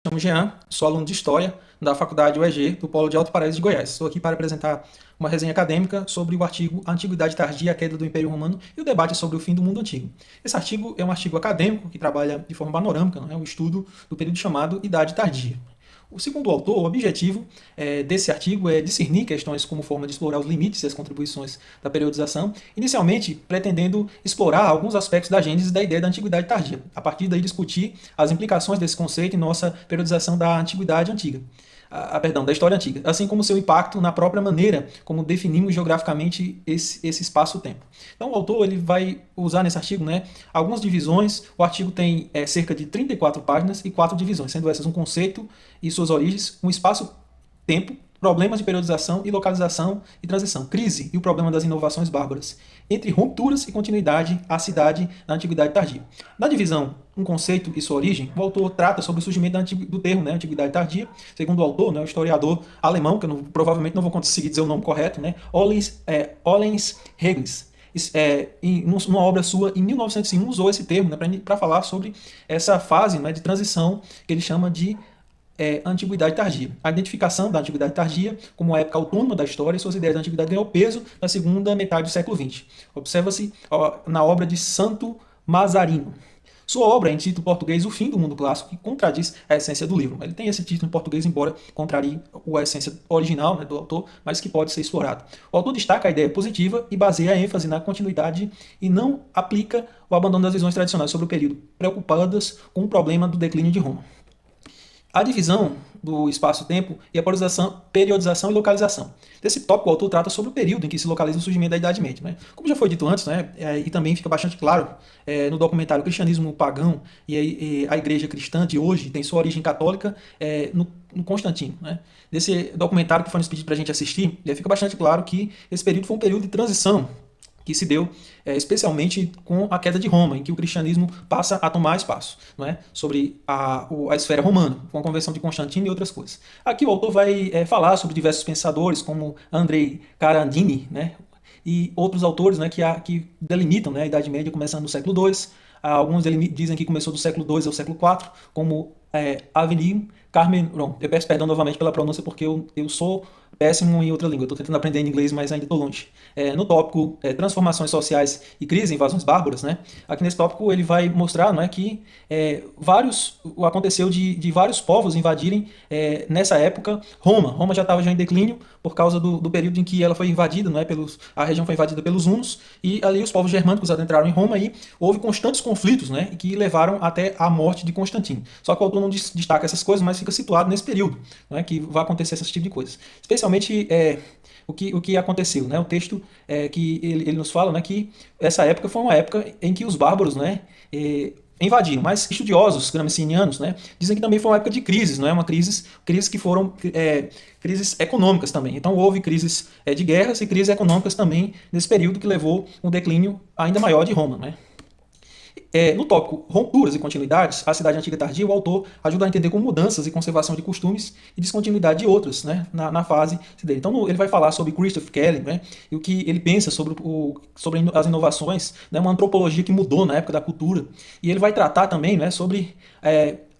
chamo Jean, sou aluno de História da Faculdade UEG, do Polo de Alto Paraíso de Goiás. Estou aqui para apresentar uma resenha acadêmica sobre o artigo A Antiguidade Tardia, a Queda do Império Romano e o debate sobre o fim do mundo antigo. Esse artigo é um artigo acadêmico que trabalha de forma panorâmica, o estudo do período chamado Idade Tardia. O segundo autor, o objetivo desse artigo é discernir questões como forma de explorar os limites e as contribuições da periodização, inicialmente pretendendo explorar alguns aspectos da gênese da ideia da Antiguidade Tardia, a partir daí discutir as implicações desse conceito em nossa periodização da Antiguidade Antiga. Da história antiga, assim como seu impacto na própria maneira como definimos geograficamente esse espaço-tempo. Então o autor ele vai usar nesse artigo algumas divisões. O artigo tem cerca de 34 páginas e 4 divisões, sendo essas um conceito e suas origens, um espaço-tempo, problemas de periodização e localização e transição, crise e o problema das inovações bárbaras, entre rupturas e continuidade, a cidade na Antiguidade Tardia. Na divisão um conceito e sua origem, o autor trata sobre o surgimento do termo Antiguidade Tardia, segundo o autor, o historiador alemão, que eu provavelmente não vou conseguir dizer o nome correto, Ollens Regles. Numa obra sua, em 1901, usou esse termo para falar sobre essa fase de transição que ele chama de Antiguidade Tardia. A identificação da Antiguidade Tardia como uma época autônoma da história e suas ideias da Antiguidade ganhou peso na segunda metade do século XX. Observa-se na obra de Santo Mazarino. Sua obra é em título português O Fim do Mundo Clássico, que contradiz a essência do livro. Ele tem esse título em português, embora contrarie a essência original do autor, mas que pode ser explorado. O autor destaca a ideia positiva e baseia a ênfase na continuidade e não aplica o abandono das visões tradicionais sobre o período, preocupadas com o problema do declínio de Roma. A divisão do espaço-tempo e a periodização e localização. Desse tópico, o autor trata sobre o período em que se localiza o surgimento da Idade Média. Como já foi dito antes, e também fica bastante claro no documentário Cristianismo Pagão e a Igreja Cristã de hoje tem sua origem católica no Constantino. Nesse documentário que foi nos pedido para a gente assistir, fica bastante claro que esse período foi um período de transição que se deu especialmente com a queda de Roma, em que o cristianismo passa a tomar espaço sobre a esfera romana, com a conversão de Constantino e outras coisas. Aqui o autor vai falar sobre diversos pensadores, como Andrei Carandini, e outros autores que delimitam a Idade Média começando no século II. Alguns dizem que começou do século II ao século IV, como Avenir Carmeron. Eu peço perdão novamente pela pronúncia, porque eu sou péssimo em outra língua. Estou tentando aprender em inglês, mas ainda estou longe. No tópico Transformações Sociais e Crise, Invasões Bárbaras, aqui nesse tópico ele vai mostrar que aconteceu de vários povos invadirem nessa época Roma. Roma já estava em declínio por causa do período em que ela foi invadida, a região foi invadida pelos hunos, e ali os povos germânicos adentraram em Roma e houve constantes conflitos que levaram até a morte de Constantino. Só que o autor não destaca essas coisas, mas fica situado nesse período que vai acontecer esse tipo de coisas. Especialmente o que aconteceu. O texto que ele nos fala que essa época foi uma época em que os bárbaros invadiram, mas estudiosos gramscianianos dizem que também foi uma época de crises, uma crises que foram crises econômicas também. Então houve crises de guerras e crises econômicas também nesse período que levou um declínio ainda maior de Roma. No tópico Rupturas e Continuidades, a Cidade Antiga Tardia, o autor ajuda a entender como mudanças e conservação de costumes e descontinuidade de outras na fase dele. Então ele vai falar sobre Christopher Kelly e o que ele pensa sobre as inovações, uma antropologia que mudou na época da cultura. E ele vai tratar também sobre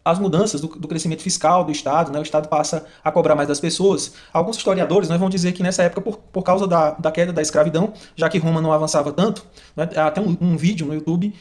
as mudanças do crescimento fiscal do Estado, o Estado passa a cobrar mais das pessoas. Alguns historiadores vão dizer que nessa época, por causa da queda da escravidão, já que Roma não avançava tanto, há até um vídeo no YouTube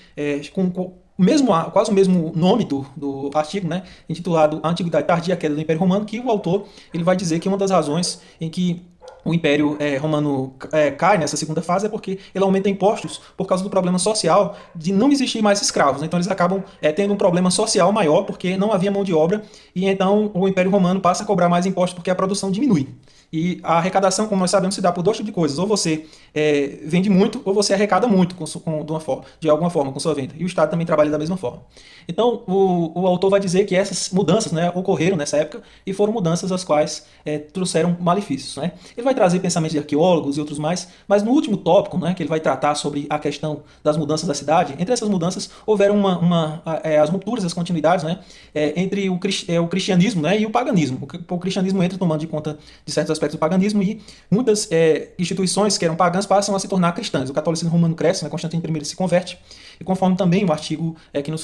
quase o mesmo nome do artigo, intitulado A Antiguidade Tardia, a Queda do Império Romano, que o autor ele vai dizer que uma das razões em que o Império Romano cai nessa segunda fase é porque ele aumenta impostos por causa do problema social de não existir mais escravos. Então eles acabam tendo um problema social maior porque não havia mão de obra, e então o Império Romano passa a cobrar mais impostos porque a produção diminui. E a arrecadação, como nós sabemos, se dá por dois tipos de coisas. Ou você vende muito, ou você arrecada muito de alguma forma com sua venda. E o Estado também trabalha da mesma forma. Então, o autor vai dizer que essas mudanças ocorreram nessa época e foram mudanças as quais trouxeram malefícios. Ele vai trazer pensamentos de arqueólogos e outros mais, mas no último tópico, né, que ele vai tratar sobre a questão das mudanças da cidade, entre essas mudanças houveram as rupturas, as continuidades, né, entre o cristianismo, né, e o paganismo. O cristianismo entra tomando de conta de certos aspectos do paganismo e muitas instituições que eram pagãs passam a se tornar cristãs. O catolicismo romano cresce, né, Constantino I se converte, e conforme também o artigo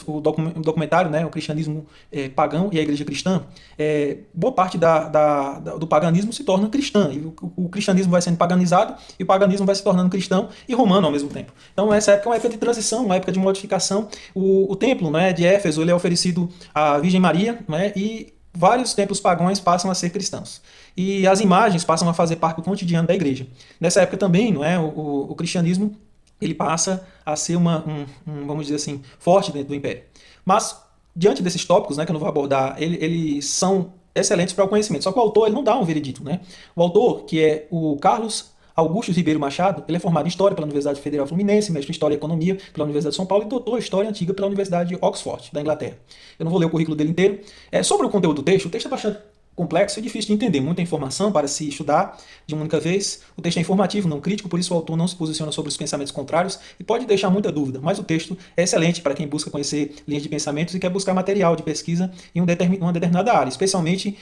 o documentário, né, o cristianismo pagão e a igreja cristã, boa parte do paganismo se torna cristã, e o cristianismo vai sendo paganizado e o paganismo vai se tornando cristão e romano ao mesmo tempo. Então essa época é uma época de transição, uma época de modificação. O templo, né, de Éfeso, ele é oferecido à Virgem Maria, né, e vários templos pagãos passam a ser cristãos. E as imagens passam a fazer parte do cotidiano da igreja. Nessa época também, não é, o cristianismo ele passa a ser vamos dizer assim, forte dentro do império. Mas, diante desses tópicos, né, que eu não vou abordar, eles são excelentes para o conhecimento. Só que o autor ele não dá um veredito. Né? O autor, que é o Carlos Augusto Ribeiro Machado, ele é formado em História pela Universidade Federal Fluminense, mestre em História e Economia pela Universidade de São Paulo e doutor em História Antiga pela Universidade de Oxford, da Inglaterra. Eu não vou ler o currículo dele inteiro. Sobre o conteúdo do texto, o texto é bastante complexo e difícil de entender, muita informação para se estudar de uma única vez. O texto é informativo, não crítico, por isso o autor não se posiciona sobre os pensamentos contrários e pode deixar muita dúvida, mas o texto é excelente para quem busca conhecer linhas de pensamentos e quer buscar material de pesquisa em uma determinada área, especialmente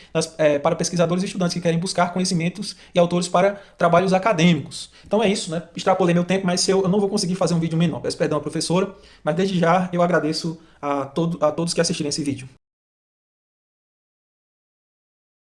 para pesquisadores e estudantes que querem buscar conhecimentos e autores para trabalhos acadêmicos. Então é isso, né? Extrapolei meu tempo, mas eu não vou conseguir fazer um vídeo menor. Peço perdão à professora, mas desde já eu agradeço a todos que assistiram esse vídeo.